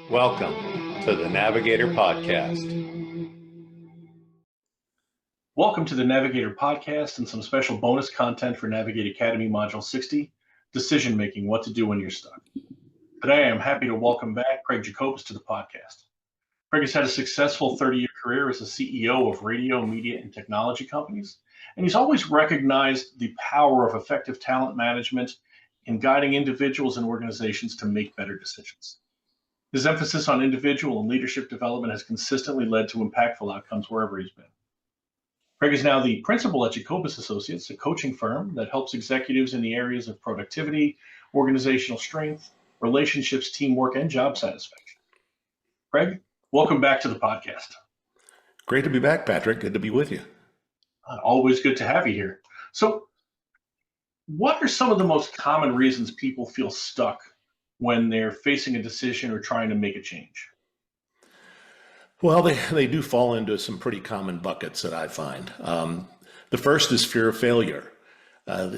Welcome to the Navigator Podcast. Welcome to the Navigator Podcast and some special bonus content for Navigate Academy Module 60, Decision Making, What to Do When You're Stuck. Today, I'm happy to welcome back Craig Jacobus to the podcast. Craig has had a successful 30-year career as a CEO of radio, media, and technology companies, and he's always recognized the power of effective talent management in guiding individuals and organizations to make better decisions. His emphasis on individual and leadership development has consistently led to impactful outcomes wherever he's been. Craig is now the principal at Jacobus Associates, a coaching firm that helps executives in the areas of productivity, organizational strength, relationships, teamwork, and job satisfaction. Craig, welcome back to the podcast. Great to be back, Patrick. Good to be with you. Always good to have you here. So, what are some of the most common reasons people feel stuck when they're facing a decision or trying to make a change? Well, they do fall into some pretty common buckets that I find. The first is fear of failure.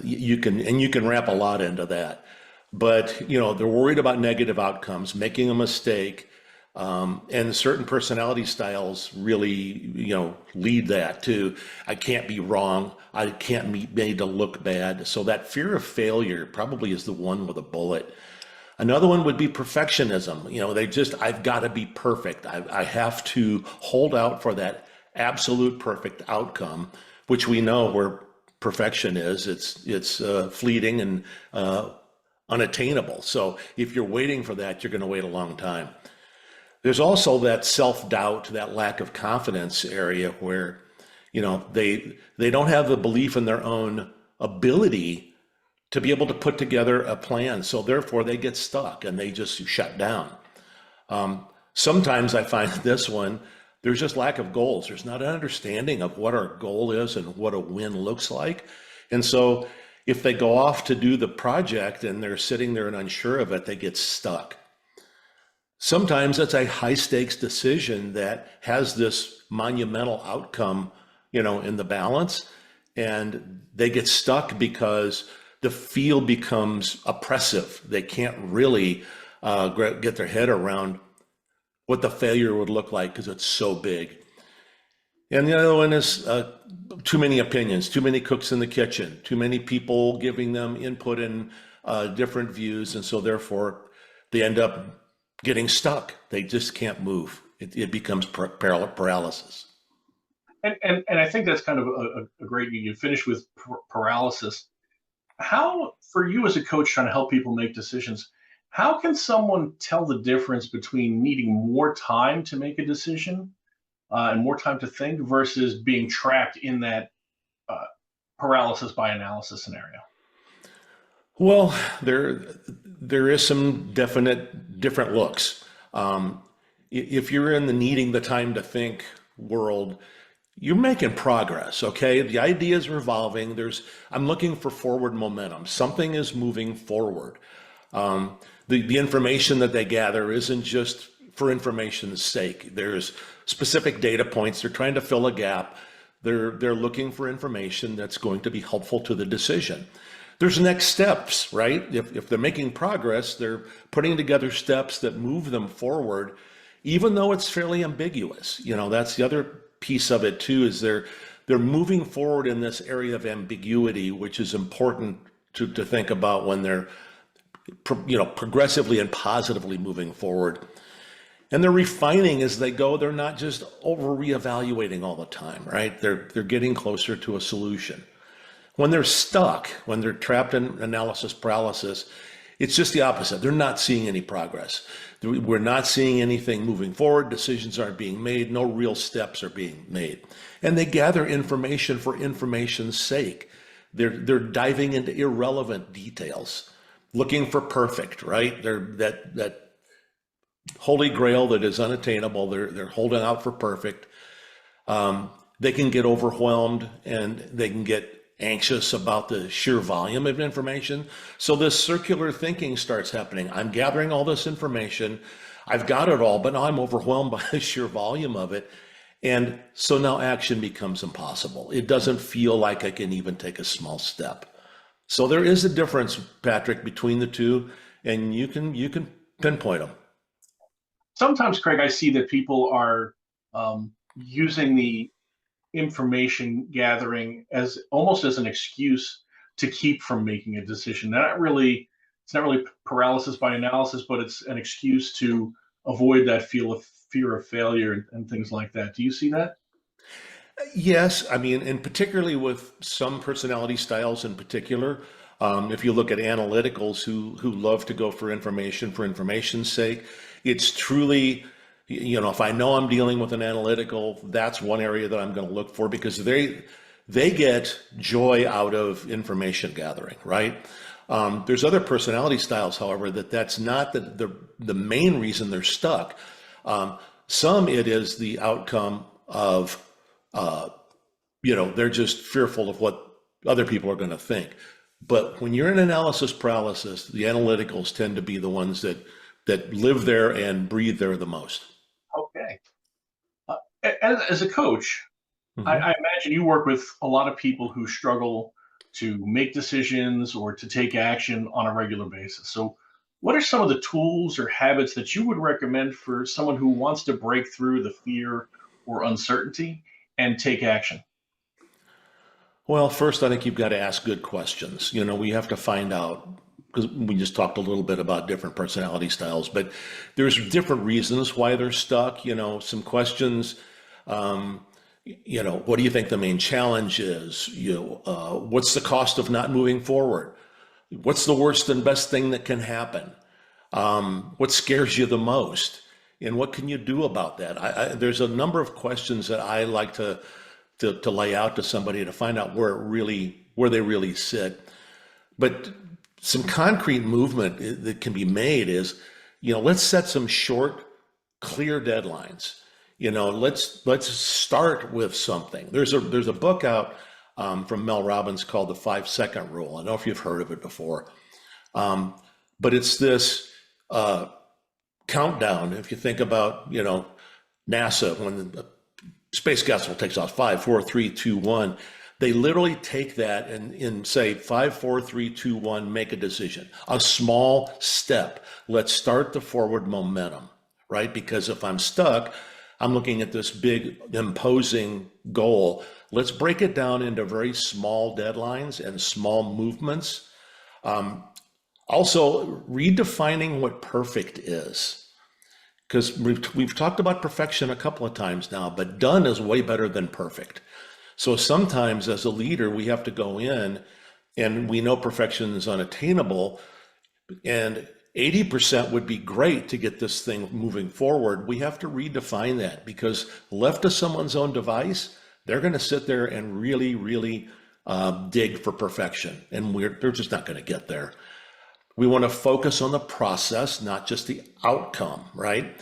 You can wrap a lot into that, but they're worried about negative outcomes, making a mistake, and certain personality styles really lead that to I can't be wrong, I can't be made to look bad. So that fear of failure probably is the one with a bullet. Another one would be perfectionism. I've got to be perfect. I have to hold out for that absolute perfect outcome, which we know where perfection is. It's fleeting and unattainable. So if you're waiting for that, you're going to wait a long time. There's also that self-doubt, that lack of confidence area where, they don't have the belief in their own ability to be able to put together a plan. So therefore they get stuck and they just shut down. Sometimes I find this one, there's just lack of goals. There's not an understanding of what our goal is and what a win looks like. And so if they go off to do the project and they're sitting there and unsure of it, they get stuck. Sometimes it's a high stakes decision that has this monumental outcome, in the balance, and they get stuck because the field becomes oppressive. They can't really get their head around what the failure would look like because it's so big. And the other one is too many opinions, too many cooks in the kitchen, too many people giving them input and different views. And so therefore they end up getting stuck. They just can't move. It becomes paralysis. And I think that's kind of a great, you finish with paralysis. How, for you as a coach trying to help people make decisions, how can someone tell the difference between needing more time to make a decision and more time to think versus being trapped in that paralysis by analysis scenario? Well, there is some definite different looks. If you're in the needing the time to think world, you're making progress, okay? The idea is revolving. I'm looking for forward momentum. Something is moving forward. The information that they gather isn't just for information's sake. There's specific data points. They're trying to fill a gap. They're looking for information that's going to be helpful to the decision. There's next steps, right? If they're making progress, they're putting together steps that move them forward, even though it's fairly ambiguous. That's the other piece of it too, is they're moving forward in this area of ambiguity, which is important to think about when they're progressively and positively moving forward. And they're refining as they go. They're not just over reevaluating all the time, right? They're getting closer to a solution. When they're stuck, when they're trapped in analysis paralysis, it's just the opposite. They're not seeing any progress. We're not seeing anything moving forward. Decisions aren't being made. No real steps are being made. And they gather information for information's sake. They're diving into irrelevant details, looking for perfect, right? They're that holy grail that is unattainable. They're holding out for perfect. They can get overwhelmed and they can get anxious about the sheer volume of information. So this circular thinking starts happening. I'm gathering all this information. I've got it all, but now I'm overwhelmed by the sheer volume of it. And so now action becomes impossible. It doesn't feel like I can even take a small step. So there is a difference, Patrick, between the two, and you can pinpoint them. Sometimes, Craig, I see that people are using the information gathering as almost as an excuse to keep from making a decision. It's not really paralysis by analysis, but it's an excuse to avoid that fear of failure and things like that. Do you see that? Yes, I mean, and particularly with some personality styles in particular, if you look at analyticals who love to go for information's sake, it's truly, if I know I'm dealing with an analytical, that's one area that I'm going to look for because they get joy out of information gathering, right? There's other personality styles, however, that's not the main reason they're stuck. Some it is the outcome of uh, they're just fearful of what other people are going to think. But when you're in analysis paralysis, the analyticals tend to be the ones that live there and breathe there the most. Okay. Uh, as a coach, Mhm. I imagine you work with a lot of people who struggle to make decisions or to take action on a regular basis. So, what are some of the tools or habits that you would recommend for someone who wants to break through the fear or uncertainty and take action? Well, first, I think you've got to ask good questions. We have to find out because we just talked a little bit about different personality styles, but there's different reasons why they're stuck. Some questions. What do you think the main challenge is? What's the cost of not moving forward? What's the worst and best thing that can happen? What scares you the most? And what can you do about that? There's a number of questions that I like to lay out to somebody to find out where they really sit. But some concrete movement that can be made is, let's set some short, clear deadlines. Let's start with something. There's a book out from Mel Robbins called The 5 Second Rule. I don't know if you've heard of it before, but it's this uh, countdown. If you think about, NASA, when the space capsule takes off, 5, 4, 3, 2, 1. They literally take that and say 5, 4, 3, 2, 1. Make a decision, a small step. Let's start the forward momentum, right? Because if I'm stuck, I'm looking at this big imposing goal. Let's break it down into very small deadlines and small movements. Also, redefining what perfect is. Because we've talked about perfection a couple of times now, but done is way better than perfect. So sometimes as a leader, we have to go in and we know perfection is unattainable, and 80% would be great to get this thing moving forward. We have to redefine that because left to someone's own device, they're going to sit there and really, really dig for perfection, and they're just not going to get there. We want to focus on the process, not just the outcome, right?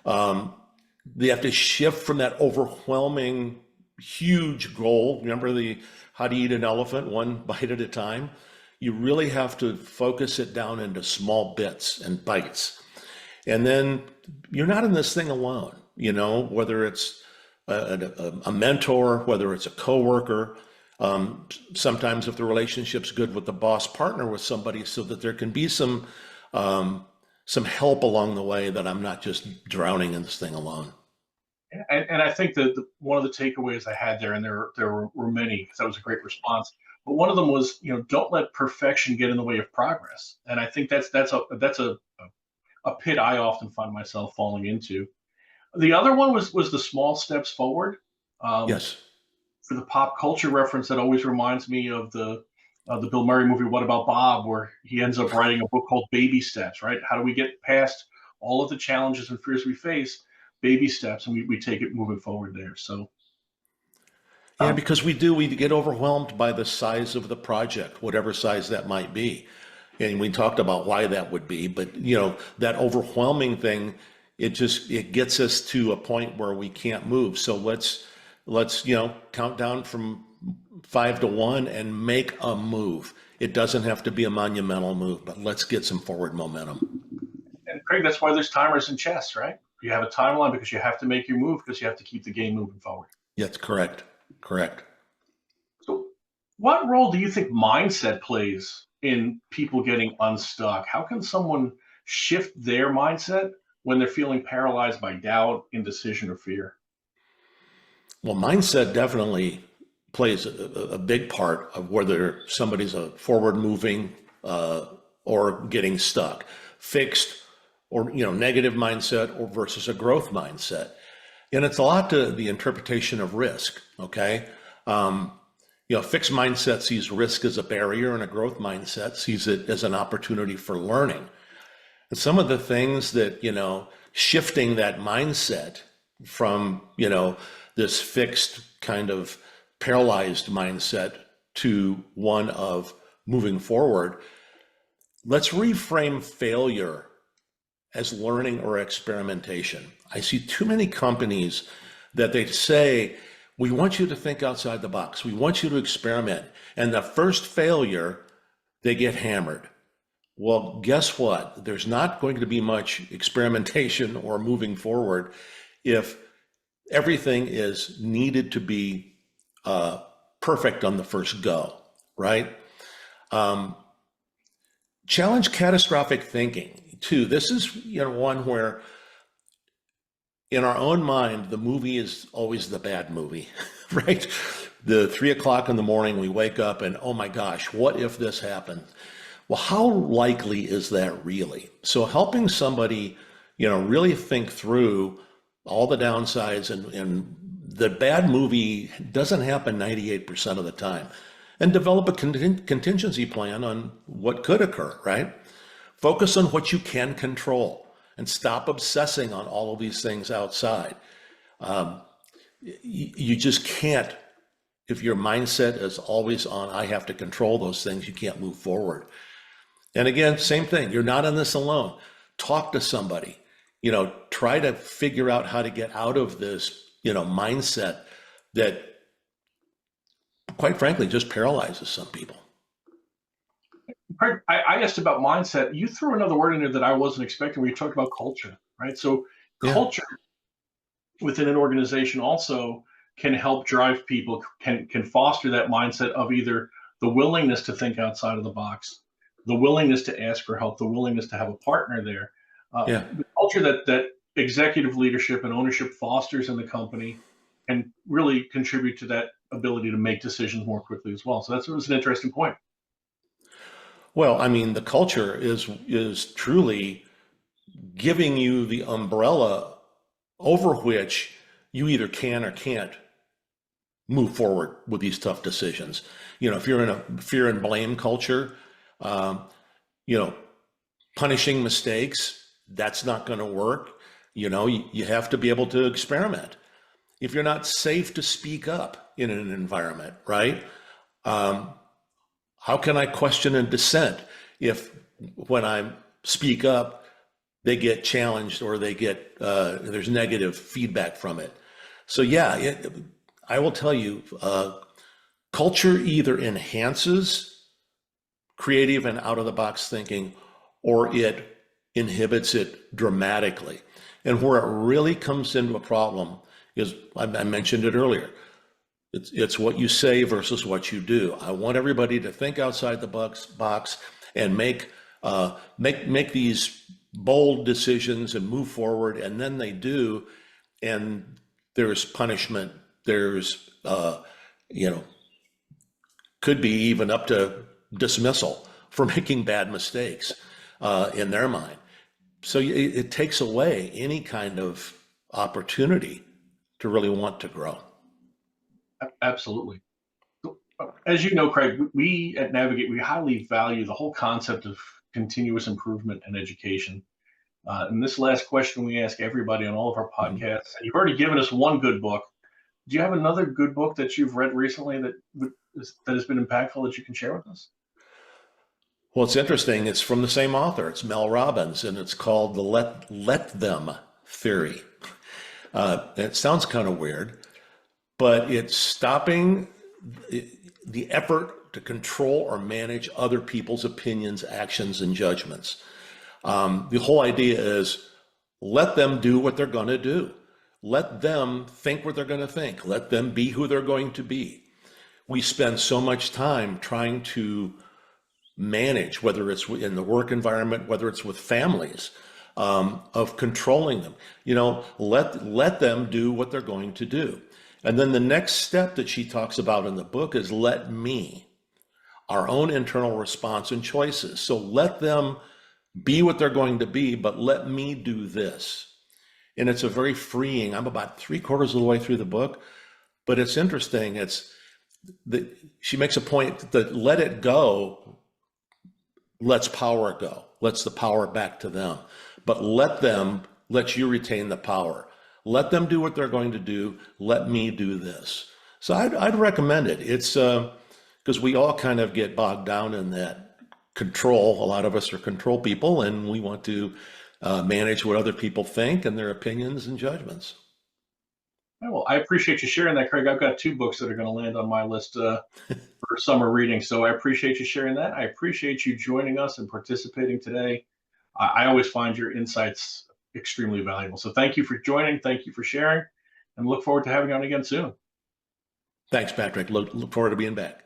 They have to shift from that overwhelming, huge goal. Remember the how to eat an elephant one bite at a time? You really have to focus it down into small bits and bites. And then you're not in this thing alone, whether it's a mentor, whether it's a coworker. Sometimes if the relationship's good with the boss, partner with somebody so that there can be some help along the way, that I'm not just drowning in this thing alone. And I think that one of the takeaways I had there, and there were many, because that was a great response. But one of them was, don't let perfection get in the way of progress. And I think that's a pit I often find myself falling into. The other one was the small steps forward. Um, Yes. for the pop culture reference, that always reminds me of the Bill Murray movie What About Bob, where he ends up writing a book called Baby Steps. Right? How do we get past all of the challenges and fears we face? Baby steps, and we take it moving forward there. So, Yeah, um, because we get overwhelmed by the size of the project, whatever size that might be. And we talked about why that would be, but that overwhelming thing, it gets us to a point where we can't move. So let's count down from 5 to 1 and make a move. It doesn't have to be a monumental move, but let's get some forward momentum. and Craig, that's why there's timers in chess, right? You have a timeline because you have to make your move because you have to keep the game moving forward. Yes, correct. Correct. So, what role do you think mindset plays in people getting unstuck? How can someone shift their mindset when they're feeling paralyzed by doubt, indecision, or fear? Well, mindset definitely plays a big part of whether somebody's a forward moving or getting stuck, fixed or negative mindset or versus a growth mindset. And it's a lot to the interpretation of risk. Okay. Fixed mindset sees risk as a barrier, and a growth mindset sees it as an opportunity for learning. And some of the things that, shifting that mindset from, this fixed kind of paralyzed mindset to one of moving forward, let's reframe failure as learning or experimentation. I see too many companies that they say, we want you to think outside the box. We want you to experiment. And the first failure, they get hammered. Well, guess what? There's not going to be much experimentation or moving forward if everything is needed to be perfect on the first go, right? Challenge catastrophic thinking too. This is one where in our own mind, the movie is always the bad movie, right? The 3 o'clock in the morning, we wake up and, oh my gosh, what if this happened? Well, how likely is that really? So helping somebody, really think through all the downsides, and the bad movie doesn't happen 98% of the time, and develop a contingency plan on what could occur, right? Focus on what you can control and stop obsessing on all of these things outside. You just can't, if your mindset is always on, I have to control those things, you can't move forward. And again, same thing, you're not in this alone. Talk to somebody, try to figure out how to get out of this, mindset that, quite frankly, just paralyzes some people. Craig, I asked about mindset. You threw another word in there that I wasn't expecting. We talked about culture, right? So culture within an organization also can help drive people, can foster that mindset of either the willingness to think outside of the box, the willingness to ask for help, the willingness to have a partner there. The culture that executive leadership and ownership fosters in the company and really contribute to that ability to make decisions more quickly as well. So was an interesting point. Well, I mean, the culture is truly giving you the umbrella over which you either can or can't move forward with these tough decisions. If you're in a fear and blame culture, punishing mistakes, that's not going to work. You have to be able to experiment. If you're not safe to speak up in an environment, right? How can I question and dissent if when I speak up, they get challenged or they get, there's negative feedback from it? So I will tell you, culture either enhances creative and out of the box thinking, or it inhibits it dramatically. And where it really comes into a problem is, I mentioned it earlier, it's what you say versus what you do. I want everybody to think outside the box and make these bold decisions and move forward, and then they do, and there's punishment. There's could be even up to dismissal for making bad mistakes in their mind. So it takes away any kind of opportunity to really want to grow. Absolutely. As you know, Craig, we at Navigate, we highly value the whole concept of continuous improvement and education. And this last question we ask everybody on all of our podcasts, and you've already given us one good book. Do you have another good book that you've read recently that has been impactful that you can share with us? Well, it's interesting. It's from the same author. It's Mel Robbins, and it's called the Let Them Theory. It sounds kind of weird, but it's stopping the effort to control or manage other people's opinions, actions, and judgments. The whole idea is let them do what they're going to do. Let them think what they're going to think. Let them be who they're going to be. We spend so much time trying to manage, whether it's in the work environment, whether it's with families, of controlling them. Let them do what they're going to do. And then the next step that she talks about in the book is let me, our own internal response and choices. So let them be what they're going to be, but let me do this. And it's a very freeing. I'm about 3/4 of the way through the book, but it's interesting. She makes a point that let it go lets power go, lets the power back to them, but let you retain the power. Let them do what they're going to do. Let me do this. So I'd recommend it. It's because we all kind of get bogged down in that control. A lot of us are control people, and we want to manage what other people think and their opinions and judgments. Well, I appreciate you sharing that, Craig. I've got 2 books that are going to land on my list for summer reading. So I appreciate you sharing that. I appreciate you joining us and participating today. I always find your insights extremely valuable. So thank you for joining. Thank you for sharing, and look forward to having you on again soon. Thanks, Patrick. Look forward to being back.